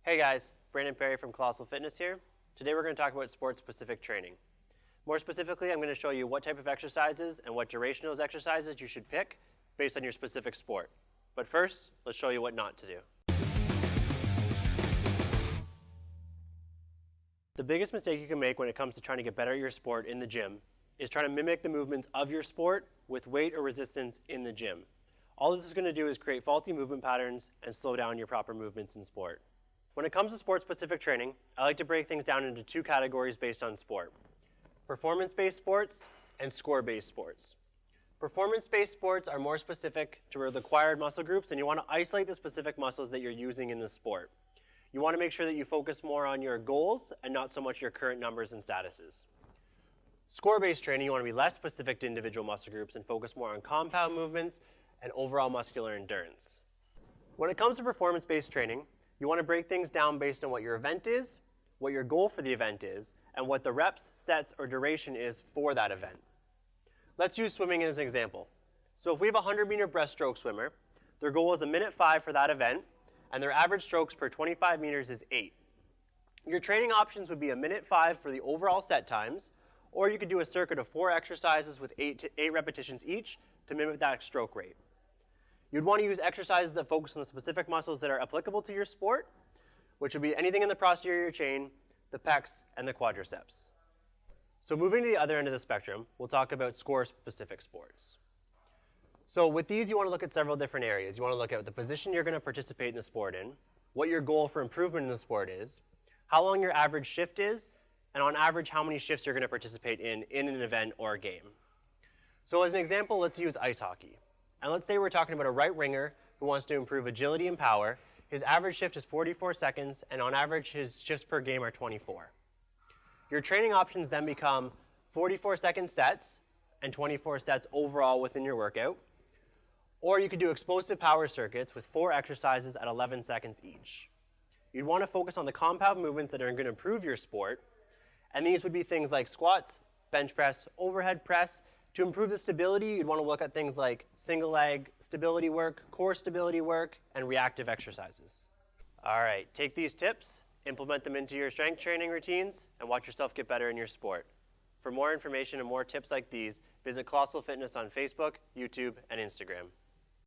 Hey guys, Brandon Perry from Colossal Fitness here. Today we're going to talk about sport-specific training. More specifically, I'm going to show you what type of exercises and what duration of those exercises you should pick based on your specific sport. But first, let's show you what not to do. The biggest mistake you can make when it comes to trying to get better at your sport in the gym is trying to mimic the movements of your sport with weight or resistance in the gym. All this is going to do is create faulty movement patterns and slow down your proper movements in sport. When it comes to sport-specific training, I like to break things down into two categories based on sport: performance-based sports and score-based sports. Performance-based sports are more specific to required muscle groups, and you want to isolate the specific muscles that you're using in the sport. You want to make sure that you focus more on your goals and not so much your current numbers and statuses. Score-based training, you want to be less specific to individual muscle groups and focus more on compound movements and overall muscular endurance. When it comes to performance-based training, you want to break things down based on what your event is, what your goal for the event is, and what the reps, sets, or duration is for that event. Let's use swimming as an example. So if we have a 100-meter breaststroke swimmer, their goal is 1:05 for that event, and their average strokes per 25 meters is 8. Your training options would be 1:05 for the overall set times, or you could do a circuit of 4 exercises with 8 repetitions each to mimic that stroke rate. You'd want to use exercises that focus on the specific muscles that are applicable to your sport, which would be anything in the posterior chain, the pecs, and the quadriceps. So moving to the other end of the spectrum, we'll talk about score-specific sports. So with these, you want to look at several different areas. You want to look at the position you're going to participate in the sport in, what your goal for improvement in the sport is, how long your average shift is, and on average, how many shifts you're going to participate in an event or a game. So as an example, let's use ice hockey. And let's say we're talking about a right winger who wants to improve agility and power. His average shift is 44 seconds, and on average, his shifts per game are 24. Your training options then become 44-second sets and 24 sets overall within your workout. Or you could do explosive power circuits with 4 exercises at 11 seconds each. You'd want to focus on the compound movements that are going to improve your sport, and these would be things like squats, bench press, overhead press. To improve the stability, you'd want to look at things like single leg stability work, core stability work, and reactive exercises. All right, take these tips, implement them into your strength training routines, and watch yourself get better in your sport. For more information and more tips like these, visit Colossal Fitness on Facebook, YouTube, and Instagram.